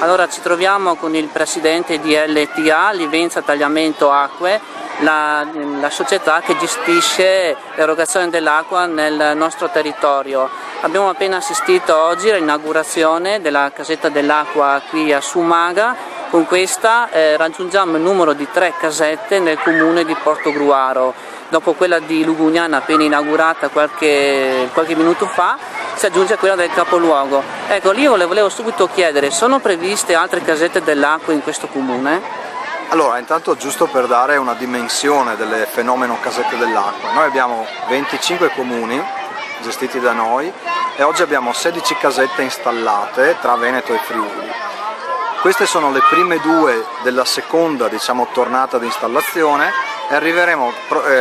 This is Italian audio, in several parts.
Allora ci troviamo con il presidente di LTA, Livenza Tagliamento Acque, la società che gestisce l'erogazione dell'acqua nel nostro territorio. Abbiamo appena assistito oggi all'inaugurazione della casetta dell'acqua qui a Sumaga. Con questa raggiungiamo il numero di 3 casette nel comune di Portogruaro. Dopo quella di Lugugnana appena inaugurata qualche minuto fa, si aggiunge quella del capoluogo. Ecco, io volevo subito chiedere, sono previste altre casette dell'acqua in questo comune? Allora, intanto giusto per dare una dimensione del fenomeno casette dell'acqua, noi abbiamo 25 comuni gestiti da noi e oggi abbiamo 16 casette installate tra Veneto e Friuli. Queste sono le prime 2 della seconda, tornata di installazione e arriveremo,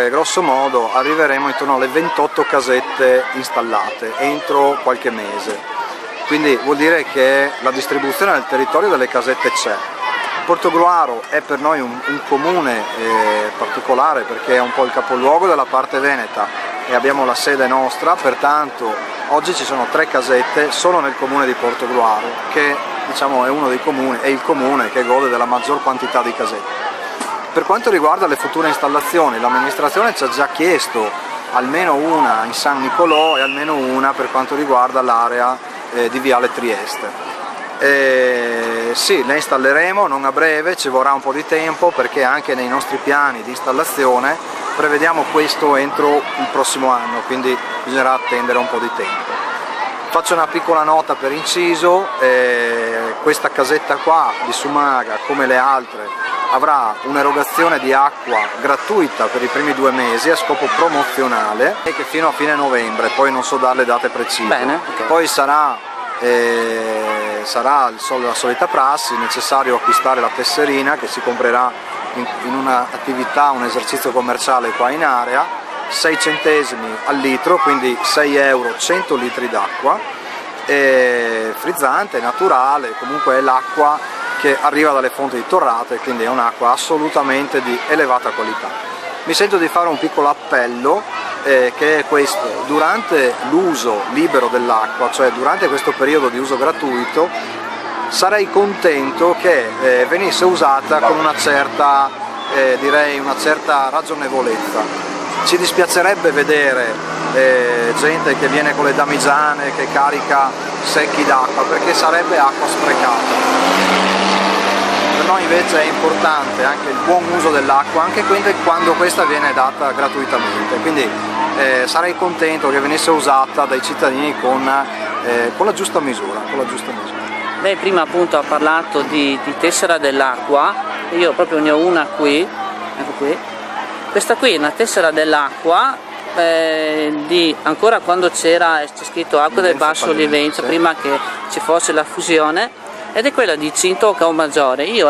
grosso modo, intorno alle 28 casette installate entro qualche mese. Quindi vuol dire che la distribuzione nel territorio delle casette c'è. Portogruaro è per noi un comune particolare perché è un po' il capoluogo della parte veneta e abbiamo la sede nostra, pertanto oggi ci sono 3 casette solo nel comune di Portogruaro, che è uno dei comuni, è il comune che gode della maggior quantità di casette. Per quanto riguarda le future installazioni, l'amministrazione ci ha già chiesto almeno una in San Nicolò e almeno una per quanto riguarda l'area di Viale Trieste. Sì, le installeremo non a breve, ci vorrà un po' di tempo perché anche nei nostri piani di installazione prevediamo questo entro il prossimo anno, quindi bisognerà attendere un po' di tempo. Faccio una piccola nota per inciso, questa casetta qua di Sumaga, come le altre, avrà un'erogazione di acqua gratuita per i primi 2 mesi a scopo promozionale e che fino a fine novembre, poi non so dare le date precise. Bene, okay. Poi sarà la solita prassi, necessario acquistare la tesserina che si comprerà in un'attività, un esercizio commerciale qua in area, 6 centesimi al litro, quindi 6 euro 100 litri d'acqua, frizzante, naturale, comunque è l'acqua che arriva dalle fonti di Torrate, quindi è un'acqua assolutamente di elevata qualità. Mi sento di fare un piccolo appello che è questo: durante l'uso libero dell'acqua, cioè durante questo periodo di uso gratuito, sarei contento che venisse usata con una certa ragionevolezza. Ci dispiacerebbe vedere gente che viene con le damigiane, che carica secchi d'acqua, perché sarebbe acqua sprecata. Per noi invece è importante anche il buon uso dell'acqua, anche quando questa viene data gratuitamente, quindi sarei contento che venisse usata dai cittadini con la giusta misura. Lei prima appunto ha parlato di tessera dell'acqua, io proprio ne ho una qui, ecco qui. Questa qui è una tessera dell'acqua di ancora quando c'è scritto acqua del Basso Livenza, prima che ci fosse la fusione, ed è quella di Cinto Caomaggiore. Io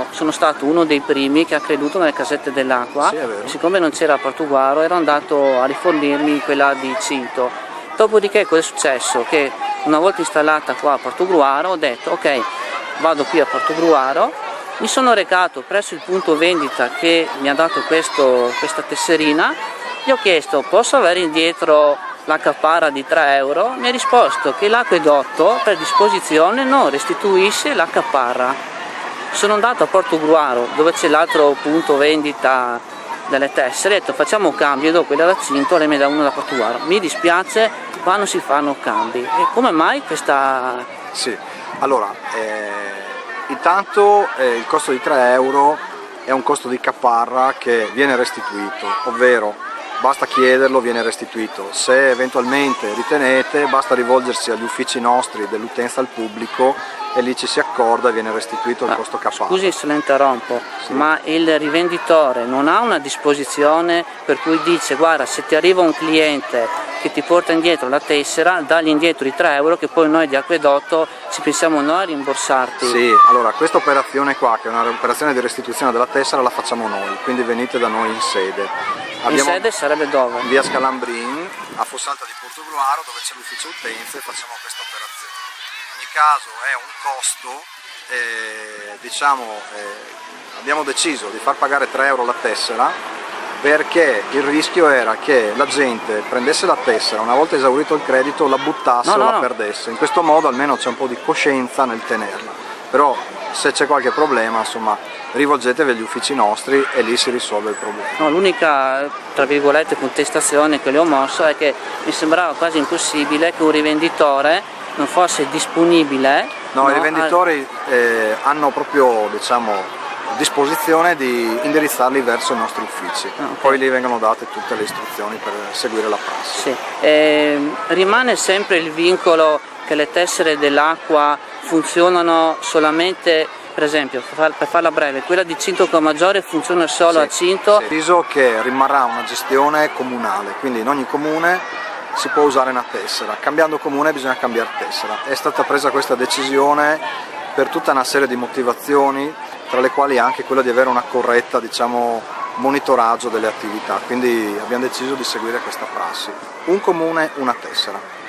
sono stato uno dei primi che ha creduto nelle casette dell'acqua, sì, siccome non c'era a Portogruaro ero andato a rifornirmi quella di Cinto. Dopodiché cosa è successo? Che una volta installata qua a Portogruaro ho detto ok, vado qui a Portogruaro. Mi sono recato presso il punto vendita che mi ha dato questa tesserina, gli ho chiesto posso avere indietro la caparra di 3 euro, mi ha risposto che l'acquedotto per disposizione non restituisce la caparra. Sono andato a Portogruaro dove c'è l'altro punto vendita delle tessere, ho detto facciamo un cambio, do quella da Cinto, lei mi dà una da Portogruaro. Mi dispiace, qua non si fanno cambi. E come mai questa... Sì, allora... Intanto il costo di 3 euro è un costo di caparra che viene restituito, ovvero basta chiederlo, viene restituito. Se eventualmente ritenete, basta rivolgersi agli uffici nostri dell'utenza al pubblico e lì ci si accorda e viene restituito il costo caparra. Scusi se la interrompo, sì. Ma il rivenditore non ha una disposizione per cui dice guarda, se ti arriva un cliente che ti porta indietro la tessera, dagli indietro i 3 euro che poi noi di acquedotto ci pensiamo noi a rimborsarti. Sì, allora questa operazione qua, che è un'operazione di restituzione della tessera, la facciamo noi, quindi venite da noi in sede. In sede sarebbe dove? Via Scalambrin, a Fossalta di Portogruaro, dove c'è l'ufficio utenze, e facciamo questa operazione. In ogni caso è un costo, abbiamo deciso di far pagare 3 euro la tessera perché il rischio era che la gente prendesse la tessera, una volta esaurito il credito la buttasse o la perdesse. In questo modo almeno c'è un po' di coscienza nel tenerla. però se c'è qualche problema, insomma, rivolgetevi agli uffici nostri e lì si risolve il problema. No, l'unica, tra virgolette, contestazione che le ho mosso è che mi sembrava quasi impossibile che un rivenditore non fosse disponibile. No, i rivenditori hanno proprio, diciamo, disposizione di indirizzarli verso i nostri uffici, okay. Poi lì vengono date tutte le istruzioni per seguire la prassi. Sì. Rimane sempre il vincolo che le tessere dell'acqua funzionano solamente, per esempio, per farla breve, quella di Cinto Camaggiore funziona solo a Cinto? Sì. Preciso che rimarrà una gestione comunale, quindi in ogni comune si può usare una tessera, cambiando comune bisogna cambiare tessera. È stata presa questa decisione per tutta una serie di motivazioni, tra le quali anche quella di avere una corretta, diciamo, monitoraggio delle attività, quindi abbiamo deciso di seguire questa prassi. Un comune, una tessera.